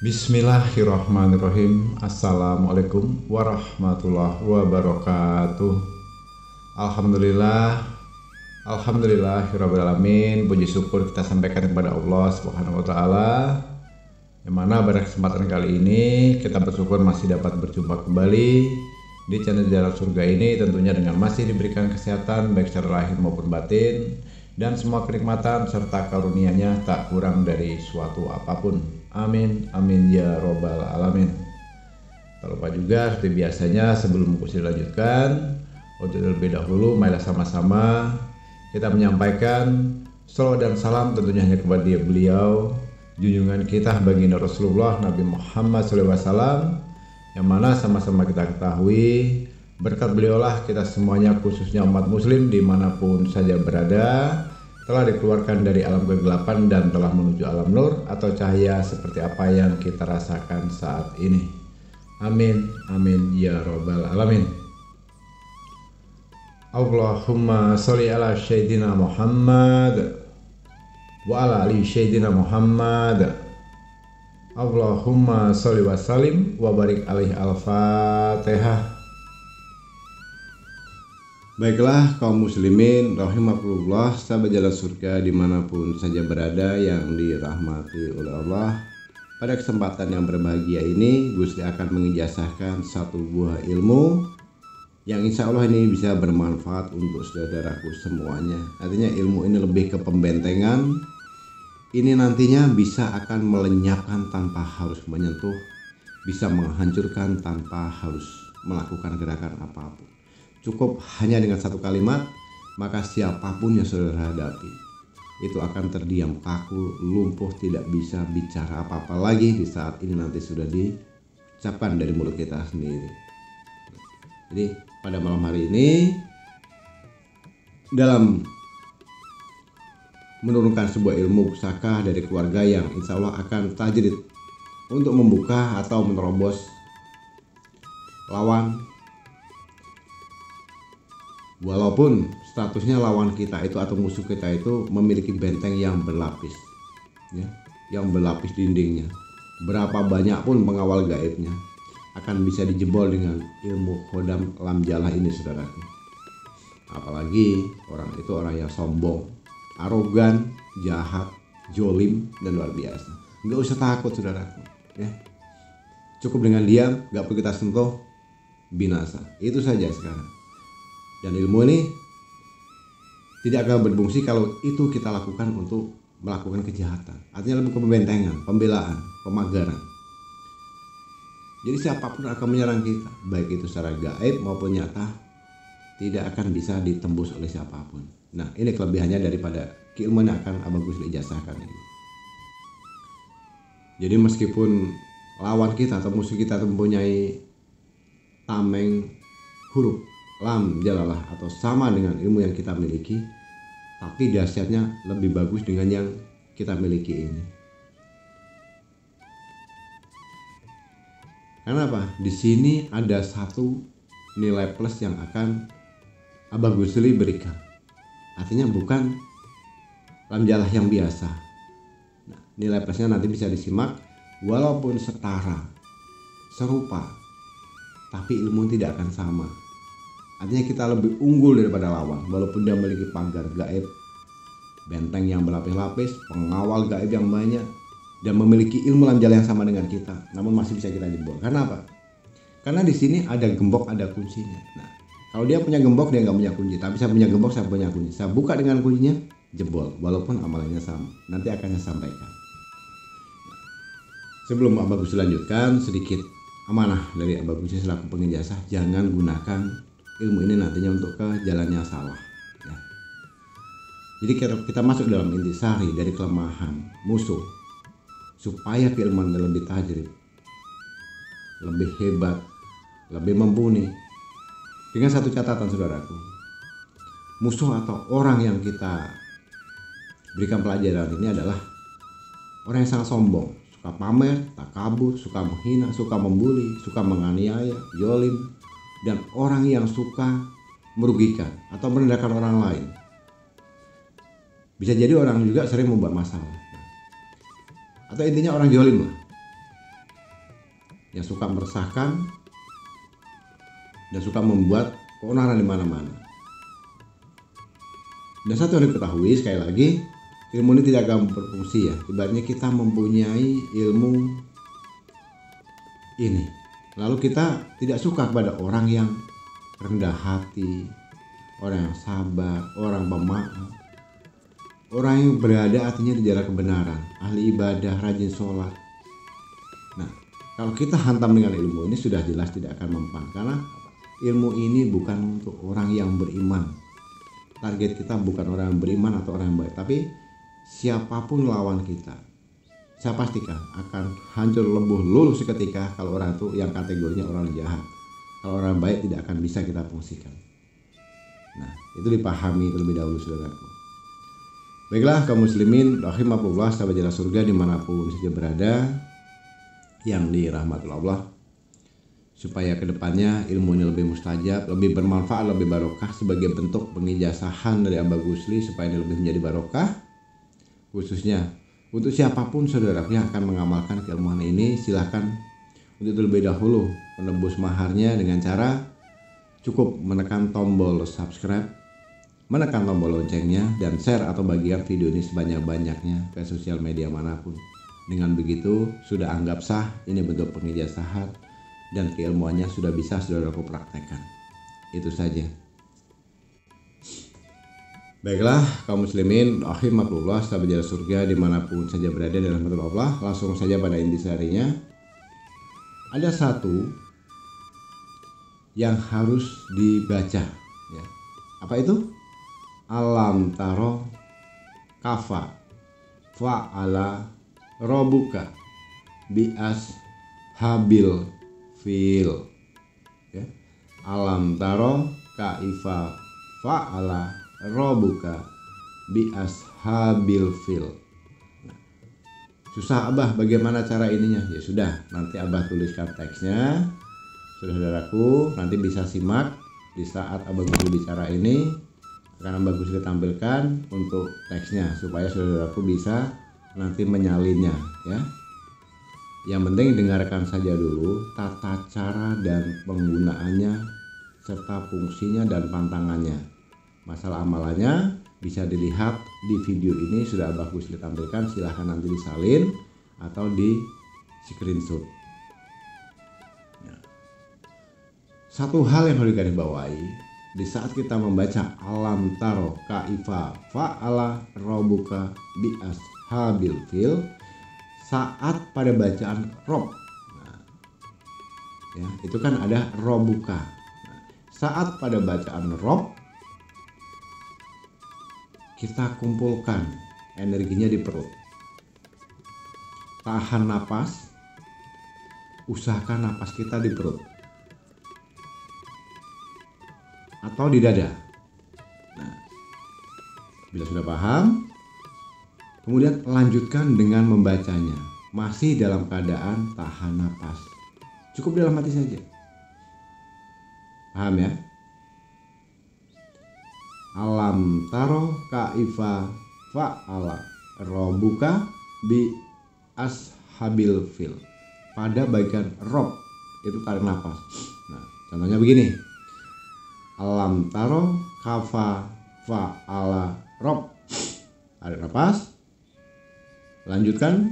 Bismillahirrahmanirrahim. Assalamualaikum warahmatullahi wabarakatuh. Alhamdulillah, alhamdulillahirrabbilalamin. Puji syukur kita sampaikan kepada Allah Subhanahu wa taala. Yang mana pada kesempatan kali ini kita bersyukur masih dapat berjumpa kembali di channel Jalan Surga ini, tentunya dengan masih diberikan kesehatan baik secara lahir maupun batin, dan semua kenikmatan serta karunia-Nya tak kurang dari suatu apapun. Amin, amin ya robbal alamin. Tak lupa juga seperti biasanya sebelum kursi dilanjutkan, untuk terlebih dahulu marilah sama-sama kita menyampaikan salawat dan salam tentunya hanya kepada beliau, junjungan kita baginda Rasulullah Nabi Muhammad SAW, yang mana sama-sama kita ketahui berkat beliaulah kita semuanya, khususnya umat muslim dimanapun saja berada, telah dikeluarkan dari alam kegelapan dan telah menuju alam nur atau cahaya seperti apa yang kita rasakan saat ini. Amin, amin ya robbal alamin. Allahumma sholli ala sayyidina Muhammad wa ala ali sayyidina Muhammad. Allahumma sholli wa sallim wa barik alaihi. Al-Fatihah. Baiklah kaum muslimin rahimakumullah, sahabat jalan surga dimanapun saja berada yang dirahmati oleh Allah. Pada kesempatan yang berbahagia ini Gusti akan mengijazahkan satu buah ilmu yang insya Allah ini bisa bermanfaat untuk saudaraku semuanya. Artinya ilmu ini lebih ke pembentengan. Ini nantinya bisa akan melenyapkan tanpa harus menyentuh, bisa menghancurkan tanpa harus melakukan gerakan apapun. Cukup hanya dengan satu kalimat, maka siapapun yang saudara hadapi itu akan terdiam kaku, lumpuh, tidak bisa bicara apa-apa lagi di saat ini nanti sudah diucapkan dari mulut kita sendiri. Jadi pada malam hari ini dalam menurunkan sebuah ilmu pusaka dari keluarga yang insya Allah akan tajrid untuk membuka atau menerobos lawan, walaupun statusnya lawan kita itu atau musuh kita itu memiliki benteng yang berlapis, ya, yang berlapis dindingnya. Berapa banyak pun pengawal gaibnya akan bisa dijebol dengan ilmu khodam lamjalah ini, saudaraku. Apalagi orang itu orang yang sombong, arogan, jahat, jolim, dan luar biasa. Nggak usah takut, saudaraku. Ya, cukup dengan diam, nggak perlu kita sentuh, binasa. Itu saja sekarang. Dan ilmu ini tidak akan berfungsi kalau itu kita lakukan untuk melakukan kejahatan. Artinya lebih ke pembentengan, pembelaan, pemagaran. Jadi siapapun akan menyerang kita, baik itu secara gaib maupun nyata, tidak akan bisa ditembus oleh siapapun. Nah, ini kelebihannya daripada keilmuan yang akan Abang Gus ijazahkan ini. Jadi meskipun lawan kita atau musuh kita mempunyai tameng huruf lam jalalah atau sama dengan ilmu yang kita miliki, tapi dahsyatnya lebih bagus dengan yang kita miliki ini. Karena apa? Di sini ada satu nilai plus yang akan Abang Gusli berikan. Artinya bukan lam jalah yang biasa. Nah, nilai plusnya nanti bisa disimak, walaupun setara, serupa, tapi ilmu tidak akan sama. Artinya kita lebih unggul daripada lawan, walaupun dia memiliki pagar gaib, benteng yang berlapis-lapis, pengawal gaib yang banyak, dan memiliki ilmu lam jalah yang sama dengan kita, namun masih bisa kita jebol. Karena apa? Karena di sini ada gembok, ada kuncinya. Nah, kalau dia punya gembok, dia nggak punya kunci. Tapi saya punya gembok, saya punya kunci. Saya buka dengan kuncinya, jebol, walaupun amalannya sama. Nanti akan saya sampaikan. Sebelum Abang Gus lanjutkan, sedikit amanah dari Abang Gus selaku pengijazah, jangan gunakan ilmu ini nantinya untuk ke jalannya salah, ya. Jadi kita masuk dalam intisari dari kelemahan musuh supaya keilmuan lebih tajrid, lebih hebat, lebih mumpuni. Dengan satu catatan, saudaraku, musuh atau orang yang kita berikan pelajaran ini adalah orang yang sangat sombong, suka pamer, takabur, suka menghina, suka membuli, suka menganiaya, jolim, dan orang yang suka merugikan atau merendahkan orang lain. Bisa jadi orang juga sering membuat masalah. Atau intinya orang jolim lah. yang suka meresahkan dan suka membuat keonaran di mana-mana. Dan satu yang diketahui sekali lagi, ilmu ini tidak akan berfungsi ya. Ibaratnya kita mempunyai ilmu ini, lalu kita tidak suka kepada orang yang rendah hati, orang yang sabar, orang pemaaf, orang yang berada artinya di jalan kebenaran, ahli ibadah, rajin sholat. Nah, kalau kita hantam dengan ilmu ini sudah jelas tidak akan mempan, karena ilmu ini bukan untuk orang yang beriman. Target kita bukan orang yang beriman atau orang yang baik, tapi siapapun lawan kita, saya pastikan akan hancur lebur luluh seketika kalau orang itu yang kategorinya orang jahat. Kalau orang baik tidak akan bisa kita fungsikan. Nah, itu dipahami terlebih dahulu saudaraku. Baiklah kaum muslimin rahimakumullah, sahabat jalan surga dimanapun saja berada yang dirahmati Allah, supaya kedepannya ilmu ini lebih mustajab, lebih bermanfaat, lebih barokah sebagai bentuk pengijazahan dari Abah Gusli supaya ini lebih menjadi barokah, khususnya untuk siapapun saudaraku yang akan mengamalkan keilmuan ini. Silahkan untuk terlebih dahulu menebus maharnya dengan cara cukup menekan tombol subscribe, menekan tombol loncengnya, dan share atau bagikan video ini sebanyak-banyaknya ke sosial media manapun. Dengan begitu sudah anggap sah ini bentuk pengijazahan dan keilmuannya sudah bisa saudaraku praktekkan. Itu saja. Baiklah kaum muslimin rahimakumullah, sahabat jalan surga dimanapun saja berada dalam rahmat Allah, langsung saja pada intisarinya. Ada satu yang harus dibaca ya. Apa itu? Alam taro kafa fa'ala robuka bias habil fil ya. Alam taro kaifa fa'ala robuka bias habil fil. Nah, susah Abah bagaimana cara ininya? Ya sudah, nanti Abah tuliskan teksnya, saudaraku nanti bisa simak di saat Abah Gusli bicara ini, akan Abah Gusli tampilkan untuk teksnya supaya saudaraku bisa nanti menyalinnya ya. Yang penting dengarkan saja dulu tata cara dan penggunaannya serta fungsinya dan pantangannya. Masalah amalannya bisa dilihat di video ini sudah Abah Gusli tampilkan, silahkan nanti disalin atau di screenshot. Ya. Satu hal yang harus digarisbawahi di saat kita membaca alam taro kaifa fa'ala robuka bias habil fil, saat pada bacaan rob, nah, ya, itu kan ada robuka. Nah, saat pada bacaan rob, kita kumpulkan energinya di perut, tahan napas, usahakan napas kita di perut atau di dada. Nah, bila sudah paham, kemudian lanjutkan dengan membacanya masih dalam keadaan tahan napas, cukup dalam hati saja. Paham ya? Alam taro kaifa fa'ala robuka bi ashabil fil. Pada bagian rob itu tarik nafas. Nah, contohnya begini. Alam taro kafa fa'ala rob. Tarik nafas. Lanjutkan.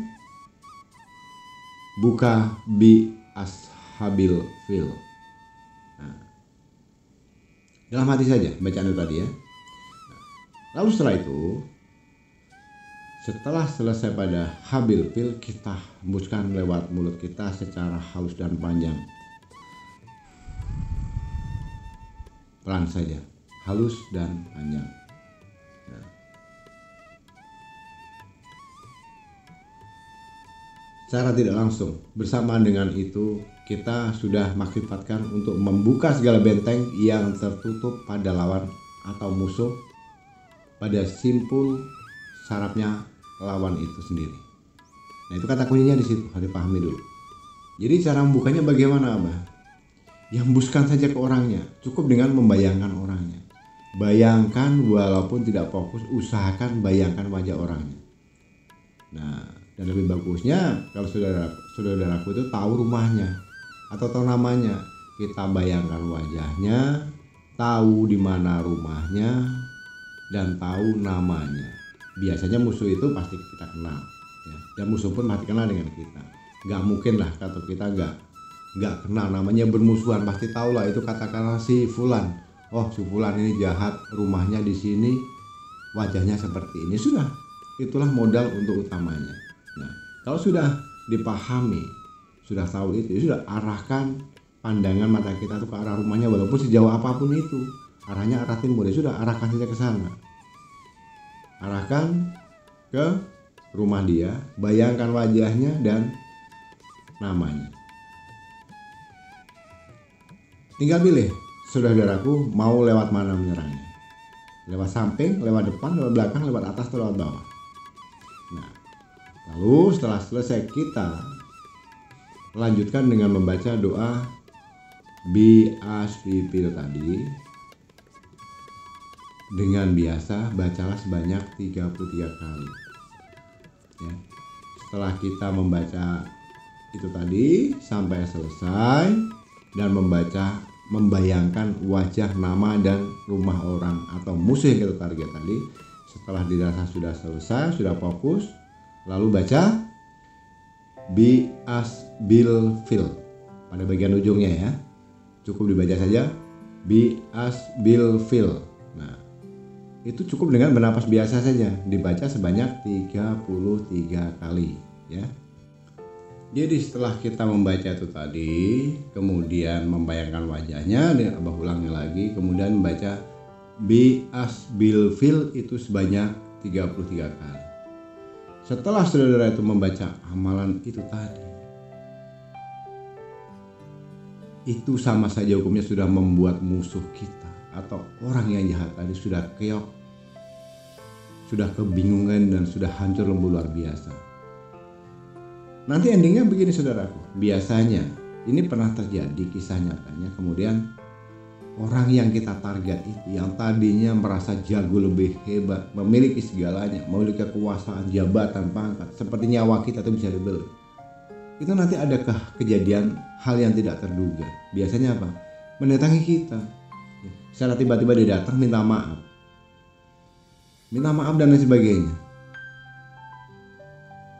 Buka bi ashabil fil. Nah, dalam hati saja bacaan itu tadi ya. Lalu setelah itu, setelah selesai pada habil fil, kita hembuskan lewat mulut kita secara halus dan panjang. Pelan saja, halus dan panjang. Nah. Secara tidak langsung, bersamaan dengan itu kita sudah mengakibatkan untuk membuka segala benteng yang tertutup pada lawan atau musuh pada simpul sarafnya lawan itu sendiri. Nah, itu kata kuncinya di situ, harus dipahami dulu. Jadi cara membukanya bagaimana, Abah? Ya, hembuskan saja ke orangnya, cukup dengan membayangkan orangnya. Bayangkan walaupun tidak fokus, usahakan bayangkan wajah orangnya. Nah, dan lebih bagusnya kalau saudaraku itu tahu rumahnya. atau tahu namanya, kita bayangkan wajahnya, tahu di mana rumahnya, dan tahu namanya. Biasanya musuh itu pasti kita kenal, ya. Dan musuh pun pasti kenal dengan kita. Gak mungkin lah kalau kita gak kenal, namanya bermusuhan, pasti tahu lah itu. Katakanlah si Fulan, oh si Fulan ini jahat, rumahnya di sini, wajahnya seperti ini, sudah, itulah modal untuk utamanya. Nah, kalau sudah dipahami, sudah tahu itu, sudah arahkan pandangan mata kita tuh ke arah rumahnya, walaupun sejauh apapun itu, arahnya arah timur, ya sudah, arahkan saja ke sana, arahkan ke rumah dia, bayangkan wajahnya dan namanya. Tinggal pilih, saudaraku, mau lewat mana menyerangnya, lewat samping, lewat depan, lewat belakang, lewat atas, atau lewat bawah. Nah, lalu setelah selesai kita lanjutkan dengan membaca doa BASVP tadi. Dengan biasa bacalah sebanyak 33 kali, ya. Setelah kita membaca itu tadi sampai selesai dan membayangkan wajah, nama, dan rumah orang atau musuh yang kita target tadi, setelah dirasa sudah selesai, sudah fokus, lalu baca BASVP pada bagian ujungnya, ya. Cukup dibaca saja BASVP. Nah, itu cukup dengan bernapas biasa saja, dibaca sebanyak 33 kali, ya. Jadi setelah kita membaca itu tadi, kemudian membayangkan wajahnya, dan Abah ulangi lagi, kemudian membaca BASVP itu sebanyak 33 kali. Setelah saudara itu membaca amalan itu tadi, itu sama saja hukumnya sudah membuat musuh kita atau orang yang jahat tadi sudah keok, sudah kebingungan, dan sudah hancur luar biasa. Nanti endingnya begini, saudaraku, biasanya ini pernah terjadi kisah nyatanya. Kemudian orang yang kita target itu, yang tadinya merasa jago, lebih hebat, memiliki segalanya, memiliki kekuasaan, jabatan, pangkat, seperti nyawa kita itu bisa dibeli, itu nanti adakah kejadian hal yang tidak terduga. Biasanya apa? Mendatangi kita secara tiba-tiba, dia datang minta maaf dan lain sebagainya.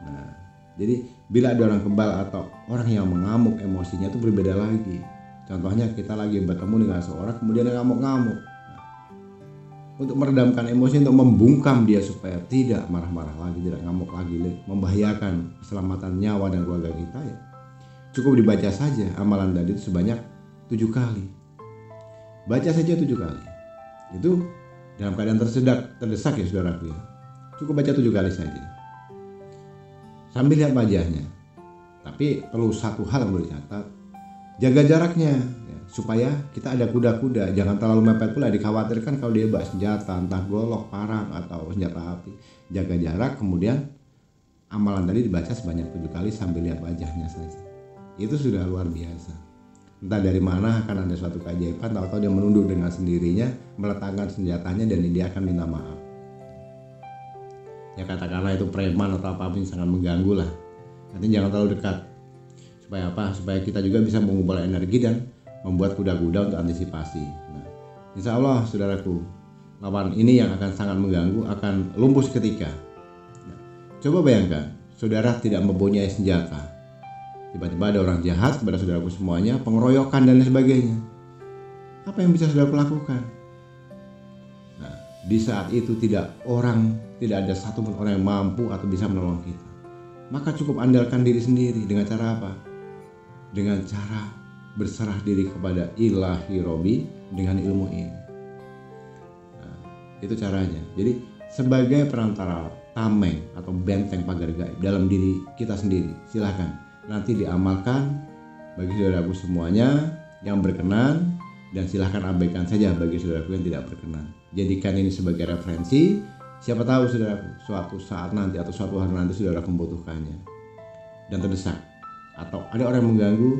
Nah, jadi bila ada orang kebal atau orang yang mengamuk, emosinya itu berbeda lagi. Contohnya kita lagi bertemu dengan seorang, kemudian dia ngamuk-ngamuk. Untuk meredamkan emosi, untuk membungkam dia supaya tidak marah-marah lagi, tidak ngamuk lagi, membahayakan keselamatan nyawa dan keluarga kita, ya cukup dibaca saja amalan tadi itu sebanyak 7 kali. Baca saja 7 kali. Itu dalam keadaan terdesak, ya saudaraku, ya. Cukup baca 7 kali saja. Sambil lihat wajahnya. Tapi perlu satu hal yang perlu dicatat, jaga jaraknya, ya, supaya kita ada kuda-kuda, jangan terlalu mepet pula. Dikhawatirkan kalau dia bawa senjata, entah golok, parang, atau senjata api. Jaga jarak, kemudian amalan tadi dibaca sebanyak 7 kali sambil lihat wajahnya saja. Itu sudah luar biasa. Entah dari mana akan ada suatu keajaiban, tahu-tahu dia menunduk dengan sendirinya, meletakkan senjatanya, dan dia akan minta maaf. Ya katakanlah itu preman atau apapun yang sangat mengganggu lah. Nanti jangan terlalu dekat. Supaya apa? Supaya kita juga bisa mengumpulkan energi dan membuat kuda-kuda untuk antisipasi. Nah, insya Allah, saudaraku, lawan ini yang akan sangat mengganggu akan lumpuh seketika. Nah, coba bayangkan, saudara tidak mempunyai senjata. Tiba-tiba ada orang jahat kepada saudaraku semuanya, pengeroyokan dan lain sebagainya. Apa yang bisa saudaraku lakukan? Nah, di saat itu tidak ada satupun orang yang mampu atau bisa menolong kita. Maka cukup andalkan diri sendiri. Dengan cara apa? Dengan cara berserah diri kepada Ilahi Robi dengan ilmu ini. Nah, itu caranya. Jadi sebagai perantara tameng atau benteng pagar gaib dalam diri kita sendiri, silahkan nanti diamalkan bagi saudaraku semuanya yang berkenan, dan silahkan abaikan saja bagi saudaraku yang tidak berkenan. Jadikan ini sebagai referensi. Siapa tahu saudaraku, suatu saat nanti atau suatu hari nanti saudara membutuhkannya dan terdesak, atau ada orang yang mengganggu,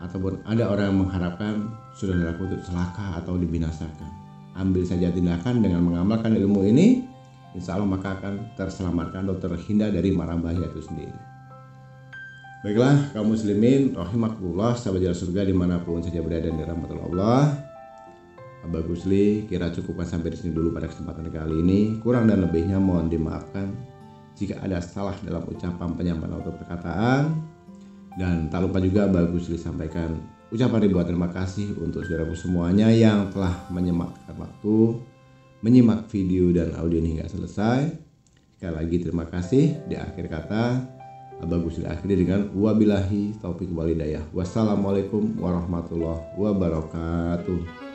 ataupun ada orang yang mengharapkan saudaraku untuk celaka atau dibinasakan. Ambil saja tindakan dengan mengamalkan ilmu ini, insya Allah maka akan terselamatkan atau terhindar dari mara bahaya itu sendiri. Baiklah kaum muslimin rahimakumullah, sahabat jalan surga dimanapun saja berada di rahmat Allah. Abah Gusli kira cukupkan sampai di sini dulu pada kesempatan kali ini. Kurang dan lebihnya mohon dimaafkan jika ada salah dalam ucapan, penyampaian atau perkataan. Dan tak lupa juga Abah Gusli sampaikan ucapan ribuan terima kasih untuk saudaraku semuanya yang telah menyempatkan waktu menyimak video dan audio ini hingga selesai. Sekali lagi terima kasih. Di akhir kata Abah Gusli akhiri dengan wabillahi taufiq wal hidayah. Wassalamualaikum warahmatullahi wabarakatuh.